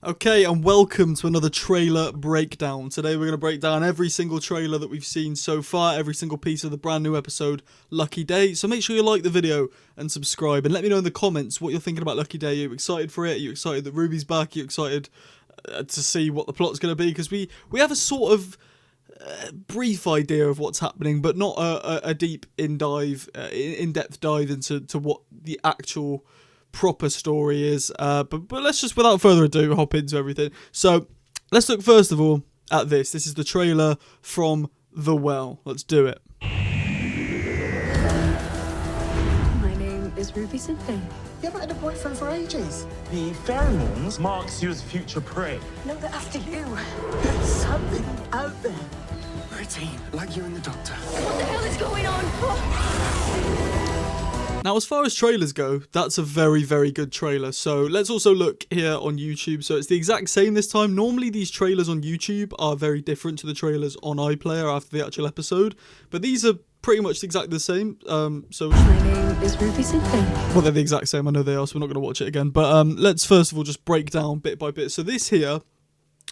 Okay, and welcome to another trailer breakdown. Today we're going to break down every single trailer that we've seen so far, every single piece of the brand new episode, Lucky Day. So make sure you like the video and subscribe, and let me know in the comments what you're thinking about Lucky Day. Are you excited for it? Are you excited that Ruby's back? Are you excited to see what the plot's going to be? Because we have a sort of brief idea of what's happening, but not a deep in-depth dive into what the actual proper story is, but let's just, without further ado, hop into everything. So let's look first of all at this. This is the trailer from The Well. Let's do it. My name is Ruby Simply. You haven't had a boyfriend for ages. The pheromones marks you as future prey. No, they're after you. There's something out there. We're a team, like you and the doctor. What the hell is going on? Oh. Now, as far as trailers go, that's a very, very good trailer. So let's also look here on YouTube. So it's the exact same this time. Normally, these trailers on YouTube are very different to the trailers on iPlayer after the actual episode. But these are pretty much exactly the same. So My name is Ruby Simply. well, they're the exact same. I know they are, so we're not going to watch it again. But let's first of all just break down bit by bit. So this here,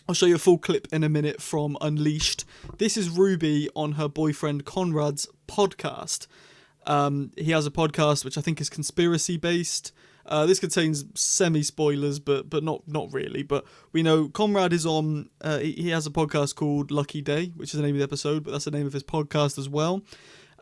I'll show you a full clip in a minute from Unleashed. This is Ruby on her boyfriend Conrad's podcast. He has a podcast which I think is conspiracy based. This contains semi-spoilers, but not really. But we know Conrad is on, he has a podcast called Lucky Day, which is the name of the episode, but that's the name of his podcast as well.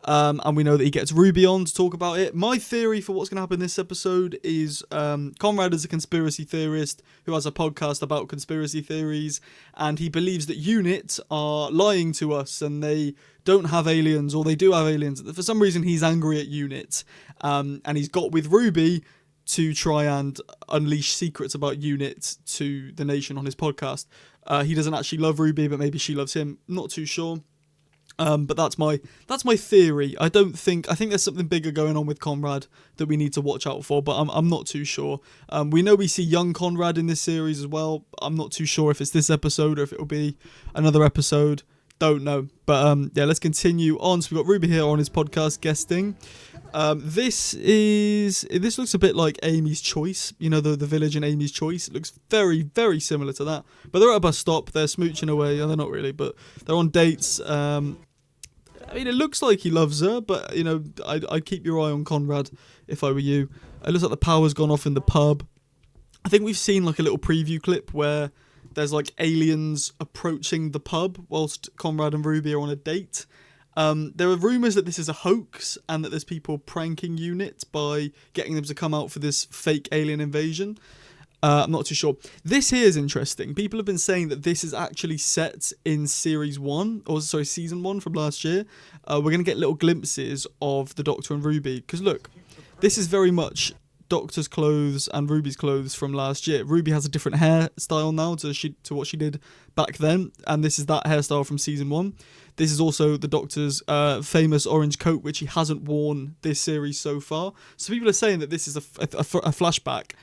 And we know that he gets Ruby on to talk about it. My theory for what's going to happen in this episode is Conrad is a conspiracy theorist who has a podcast about conspiracy theories, and he believes that units are lying to us and they don't have aliens, or they do have aliens. For some reason, he's angry at units, and he's got with Ruby to try and unleash secrets about units to the nation on his podcast. He doesn't actually love Ruby, but maybe she loves him. Not too sure. But that's my theory. I think there's something bigger going on with Conrad that we need to watch out for, but I'm not too sure. We know we see young Conrad in this series as well. I'm not too sure if it's this episode or if it'll be another episode. Don't know. But yeah, let's continue on. So we've got Ruby here on his podcast guesting. This looks a bit like Amy's Choice, you know, the village in Amy's Choice. It looks very, very similar to that. But they're at a bus stop, they're smooching away, and they're not really, but they're on dates. I mean, it looks like he loves her, but, you know, I'd keep your eye on Conrad if I were you. It looks like the power's gone off in the pub. I think we've seen like a little preview clip where there's like aliens approaching the pub whilst Conrad and Ruby are on a date. There are rumours that this is a hoax and that there's people pranking units by getting them to come out for this fake alien invasion. I'm not too sure. This here is interesting. People have been saying that this is actually set in season 1 from last year. We're going to get little glimpses of the Doctor and Ruby. Because look, this is very much Doctor's clothes and Ruby's clothes from last year. Ruby has a different hairstyle now to what she did back then, and this is that hairstyle from season 1. This is also the Doctor's famous orange coat, which he hasn't worn this series so far. So people are saying that this is a flashback.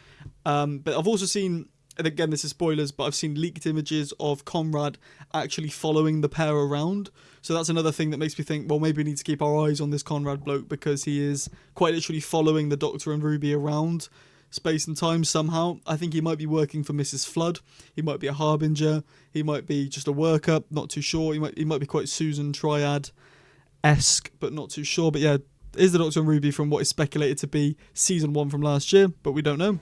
But I've also seen, and again this is spoilers, but I've seen leaked images of Conrad actually following the pair around. So that's another thing that makes me think, well, maybe we need to keep our eyes on this Conrad bloke, because he is quite literally following the Doctor and Ruby around space and time somehow. I think he might be working for Mrs. Flood. He might be a harbinger. He might be just a worker. Not too sure. He might be quite Susan Triad-esque, but not too sure. But yeah, is the Doctor and Ruby from what is speculated to be season 1 from last year, but we don't know.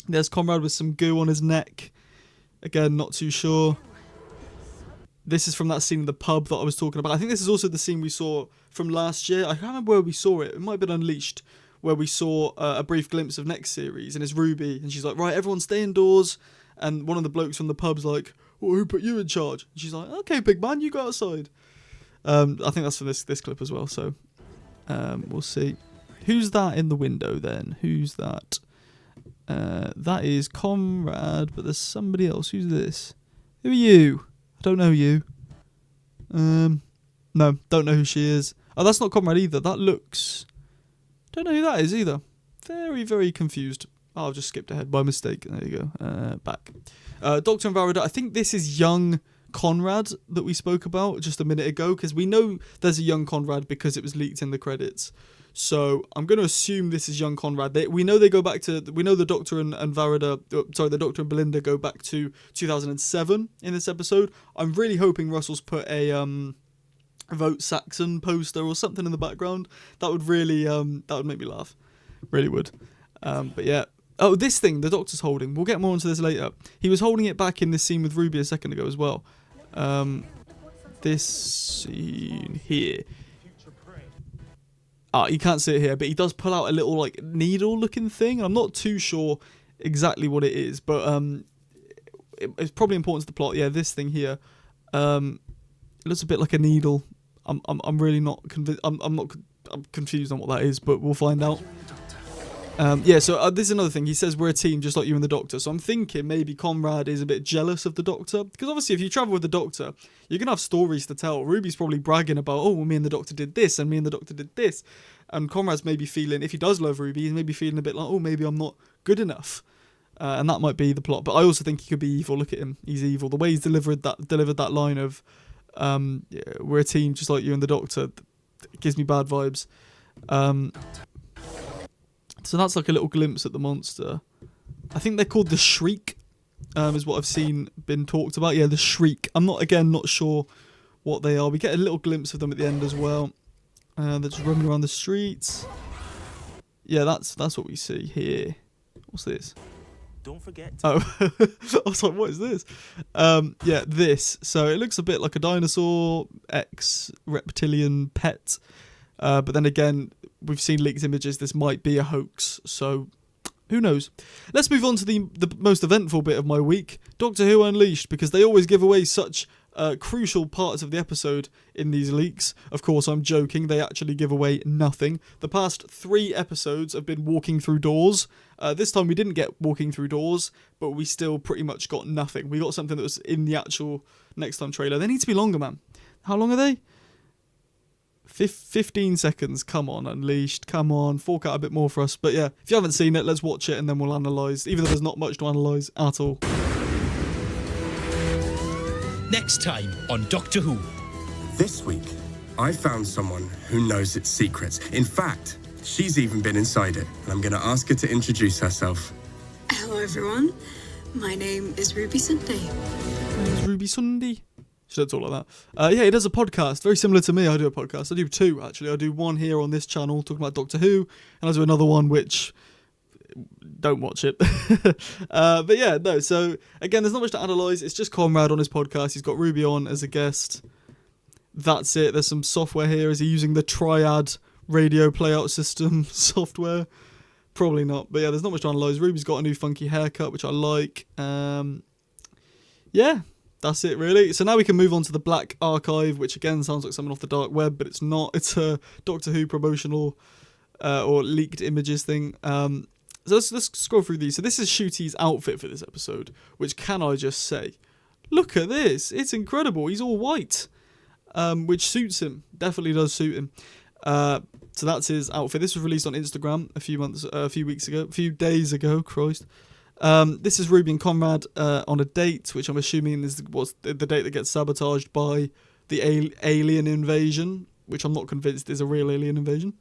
There's Conrad with some goo on his neck. Again, not too sure. This is from that scene in the pub that I was talking about. I think this is also the scene we saw from last year. I can't remember where we saw it. It might have been Unleashed, where we saw a brief glimpse of next series, and it's Ruby, and she's like, right, everyone stay indoors. And one of the blokes from the pub's like, well, who put you in charge? And she's like, okay, big man, you go outside. I think that's for this clip as well, so we'll see. Who's that in the window then? Who's that? That is Conrad, but there's somebody else. Who's this? Who are you? I don't know you. No, don't know who she is. Oh, that's not Conrad either. That looks... Don't know who that is either. Very, very confused. Oh, I've just skipped ahead by mistake. There you go. Back. Doctor and Varada. I think this is young Conrad that we spoke about just a minute ago, because we know there's a young Conrad because it was leaked in the credits. So I'm going to assume this is young Conrad. We know they go back to, we know the Doctor and the Doctor and Belinda go back to 2007 in this episode. I'm really hoping Russell's put a Vote Saxon poster or something in the background. That would really that would make me laugh. Really would. But yeah. Oh, this thing the Doctor's holding. We'll get more into this later. He was holding it back in this scene with Ruby a second ago as well. This scene here. You can't see it here, but he does pull out a little like needle-looking thing. I'm not too sure exactly what it is, but it's probably important to the plot. Yeah, this thing here. It looks a bit like a needle. I'm really not convinced. I'm confused on what that is, but we'll find out. So this is another thing. He says we're a team just like you and the Doctor. So I'm thinking maybe Conrad is a bit jealous of the Doctor. Because obviously if you travel with the Doctor, you're going to have stories to tell. Ruby's probably bragging about, oh, well, me and the Doctor did this and me and the Doctor did this. And Conrad's maybe feeling, if he does love Ruby, he's maybe feeling a bit like, oh, maybe I'm not good enough. And that might be the plot. But I also think he could be evil. Look at him. He's evil. The way he's delivered that line of, we're a team just like you and the Doctor, it gives me bad vibes. So that's like a little glimpse at the monster. I think they're called the Shriek, is what I've seen been talked about. Yeah, the Shriek. I'm not sure what they are. We get a little glimpse of them at the end as well. They're just running around the streets. Yeah, that's what we see here. What's this? Don't forget. Oh, I was like, what is this? Yeah, this. So it looks a bit like a dinosaur, reptilian pet. But then again, we've seen leaked images. This might be a hoax, so who knows? Let's move on to the most eventful bit of my week, Doctor Who Unleashed, because they always give away such crucial parts of the episode in these leaks. Of course, I'm joking. They actually give away nothing. The past 3 episodes have been walking through doors. This time we didn't get walking through doors, but we still pretty much got nothing. We got something that was in the actual Next Time trailer. They need to be longer, man. How long are they? 15 seconds. Come on, Unleashed. Come on, fork out a bit more for us. But yeah, if you haven't seen it, let's watch it and then we'll analyse, even though there's not much to analyse at all. Next time on Doctor Who. This week, I found someone who knows its secrets. In fact, she's even been inside it, and I'm going to ask her to introduce herself. Hello, everyone. My name is Ruby Sunday. It's Ruby Sunday. She don't talk like that. Yeah, he does a podcast, very similar to me. I do a podcast. I do 2, actually. I do one here on this channel, talking about Doctor Who, and I do another one which... don't watch it. But yeah, no, so again, there's not much to analyse. It's just Conrad on his podcast. He's got Ruby on as a guest. That's it. There's some software here. Is he using the Triad radio playout system software? Probably not. But yeah, there's not much to analyse. Ruby's got a new funky haircut, which I like. Yeah, that's it really. So now we can move on to the Black Archive, which again sounds like something off the dark web, but it's not. It's a Doctor Who promotional or leaked images thing. So let's scroll through these. So this is Ncuti's outfit for this episode, which can I just say, look at this. It's incredible. He's all white, which suits him. Definitely does suit him. So that's his outfit. This was released on Instagram a few days ago. Christ. This is Ruby and Conrad on a date, which I'm assuming was the date that gets sabotaged by the alien invasion, which I'm not convinced is a real alien invasion.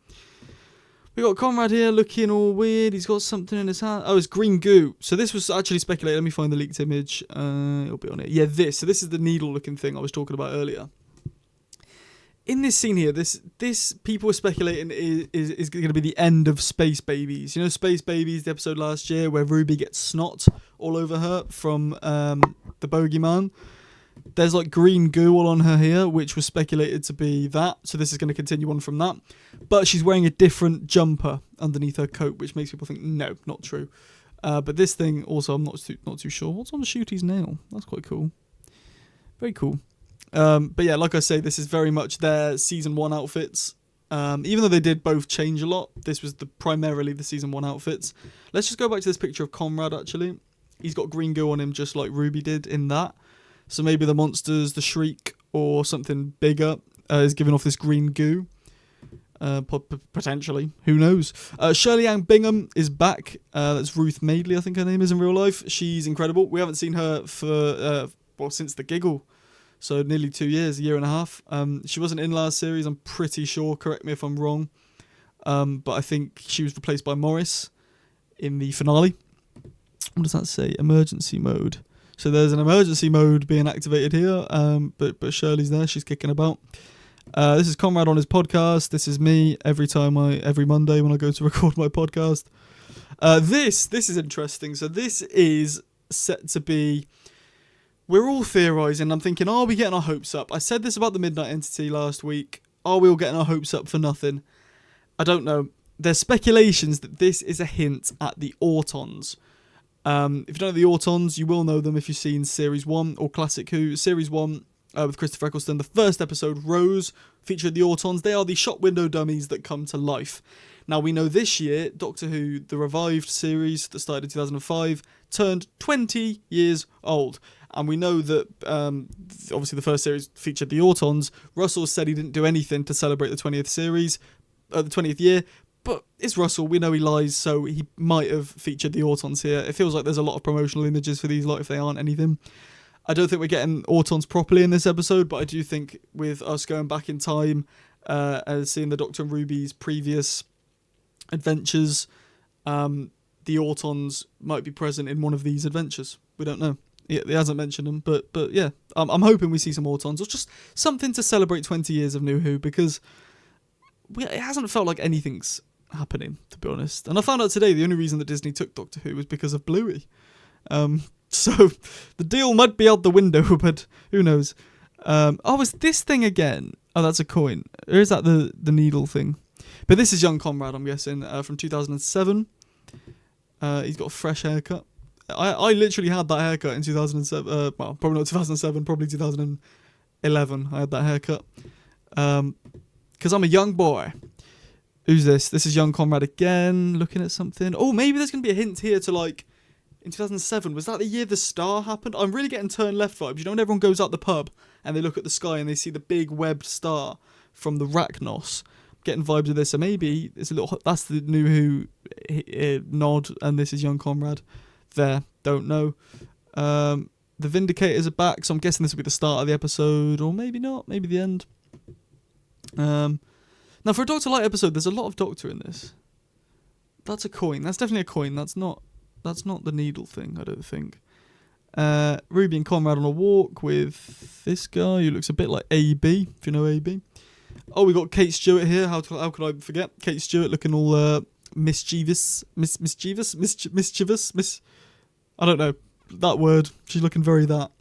We got Conrad here looking all weird. He's got something in his hand. Oh, it's green goo. So this was actually speculated. Let me find the leaked image. It'll be on it. Yeah, this. So this is the needle-looking thing I was talking about earlier. In this scene here, this people were speculating is going to be the end of Space Babies. You know, Space Babies, the episode last year where Ruby gets snot all over her from the bogeyman. There's like green goo all on her here, which was speculated to be that. So this is going to continue on from that. But she's wearing a different jumper underneath her coat, which makes people think, no, not true. But this thing also, I'm not too sure. What's on Ncuti's nail? That's quite cool. Very cool. But yeah, like I say, this is very much their season 1 outfits. Even though they did both change a lot, this was primarily the season 1 outfits. Let's just go back to this picture of Conrad, actually. He's got green goo on him just like Ruby did in that. So maybe the monsters, the Shriek, or something bigger is giving off this green goo. Potentially. Who knows? Shirley Ann Bingham is back. That's Ruth Madeley, I think her name is in real life. She's incredible. We haven't seen her for, since The Giggle. So nearly 2 years, a year and a half. She wasn't in last series, I'm pretty sure. Correct me if I'm wrong. but I think she was replaced by Morris in the finale. What does that say? Emergency mode. So there's an emergency mode being activated here, but Shirley's there. She's kicking about. This is Conrad on his podcast. This is me every Monday when I go to record my podcast. This is interesting. So this is set to be. We're all theorising. I'm thinking, are we getting our hopes up? I said this about the Midnight Entity last week. Are we all getting our hopes up for nothing? I don't know. There's speculations that this is a hint at the Autons. If you don't know the Autons, you will know them if you've seen Series 1 or Classic Who. Series 1 with Christopher Eccleston. The first episode, Rose, featured the Autons. They are the shop window dummies that come to life. Now, we know this year, Doctor Who, the revived series that started in 2005, turned 20 years old. And we know that, obviously, the first series featured the Autons. Russell said he didn't do anything to celebrate the 20th series, the 20th year. But it's Russell. We know he lies, so he might have featured the Autons here. It feels like there's a lot of promotional images for these lot if they aren't anything. I don't think we're getting Autons properly in this episode, but I do think with us going back in time and seeing the Doctor and Ruby's previous adventures, the Autons might be present in one of these adventures. We don't know. He hasn't mentioned them, but yeah, I'm hoping we see some Autons, or just something to celebrate 20 years of New Who, because it hasn't felt like anything's happening, to be honest. And I found out today the only reason that Disney took Doctor Who was because of Bluey. So the deal might be out the window, but who knows? Is this thing again? Oh, that's a coin. Or is that the needle thing? But this is young Conrad, I'm guessing, from 2007. He's got a fresh haircut. I literally had that haircut in 2007. Well, probably not 2007, probably 2011. I had that haircut. Because I'm a young boy. Who's this? This is young Conrad again, looking at something. Oh, maybe there's going to be a hint here to, like, in 2007, was that the year the star happened? I'm really getting Turn Left vibes. You know when everyone goes out the pub and they look at the sky and they see the big webbed star from the Rachnos? I'm getting vibes of this. So maybe it's that's the New Who nod, and this is young Conrad. There, don't know. The Vindicators are back, so I'm guessing this will be the start of the episode, or maybe not, maybe the end. Now, for a Doctor Light episode, there's a lot of Doctor in this. That's a coin. That's definitely a coin. That's not the needle thing, I don't think. Ruby and Conrad on a walk with this guy who looks a bit like AB, if you know AB. Oh, we got Kate Stewart here. How could I forget? Kate Stewart looking all mischievous. I don't know that word. She's looking very that.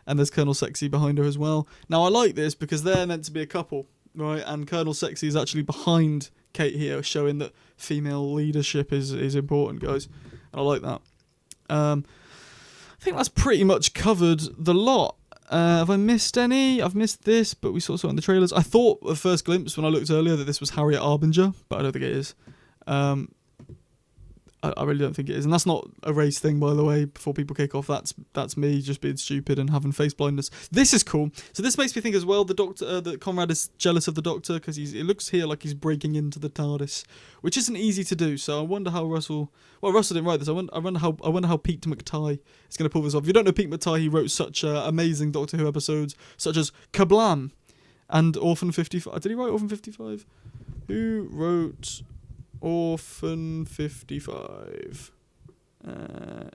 And there's Colonel Sexy behind her as well. Now, I like this because they're meant to be a couple, right? And Colonel Sexy is actually behind Kate here, showing that female leadership is important, guys. And I like that. I think that's pretty much covered the lot. Have I missed any? I've missed this, but we saw in the trailers. I thought at first glimpse when I looked earlier that this was Harriet Arbinger, but I don't think it is. I really don't think it is, and that's not a race thing, by the way. Before people kick off, that's me just being stupid and having face blindness. This is cool. So this makes me think as well the Doctor, that Conrad is jealous of the Doctor because it looks here like he's breaking into the TARDIS, which isn't easy to do. So I wonder how Russell. Well, Russell didn't write this. I wonder how Pete McTighe is going to pull this off. If you don't know Pete McTighe, he wrote such amazing Doctor Who episodes, such as Kablam and Orphan 55. Did he write Orphan 55? Who wrote Orphan 55?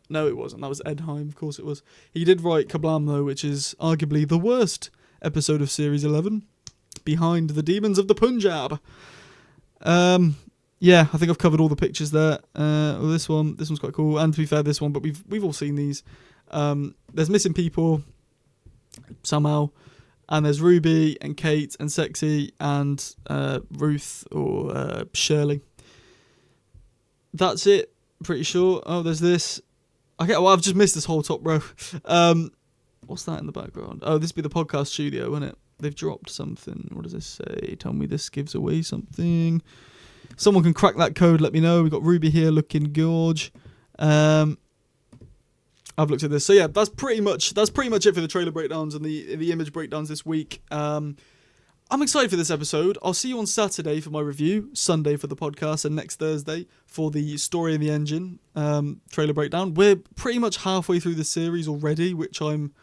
No, it wasn't. That was Ed Heim. Of course it was. He did write Kablam, though, which is arguably the worst episode of Series 11, behind the Demons of the Punjab. Yeah, I think I've covered all the pictures there. This one's quite cool. And to be fair, this one, but we've all seen these. There's missing people somehow. And there's Ruby and Kate and Sexy and Ruth or Shirley. That's it, pretty sure. Oh, there's this. Okay, well, I've just missed this whole top row. What's that in the background? Oh, this would be the podcast studio, wouldn't it? They've dropped something. What does this say? Tell me this gives away something. Someone can crack that code, let me know. We've got Ruby here looking gorge. I've looked at this. So yeah, that's pretty much it for the trailer breakdowns and the image breakdowns this week. I'm excited for this episode. I'll see you on Saturday for my review, Sunday for the podcast, and next Thursday for the Story in the Engine trailer breakdown. We're pretty much halfway through the series already, which I'm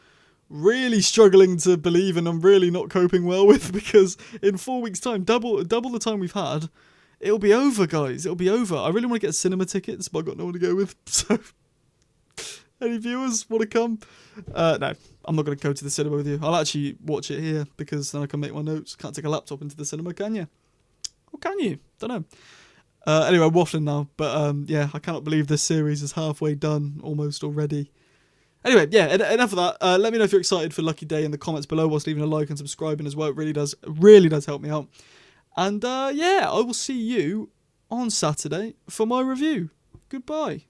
really struggling to believe and I'm really not coping well with, because in 4 weeks' time, double the time we've had, it'll be over, guys. It'll be over. I really want to get cinema tickets, but I've got no one to go with. So, any viewers want to come? No, I'm not going to go to the cinema with you. I'll actually watch it here because then I can make my notes. Can't take a laptop into the cinema, can you? Or can you? Don't know. Anyway, I'm waffling now. But yeah, I cannot believe this series is halfway done almost already. Anyway, yeah, enough of that. Let me know if you're excited for Lucky Day in the comments below whilst leaving a like and subscribing as well. It really does help me out. And yeah, I will see you on Saturday for my review. Goodbye.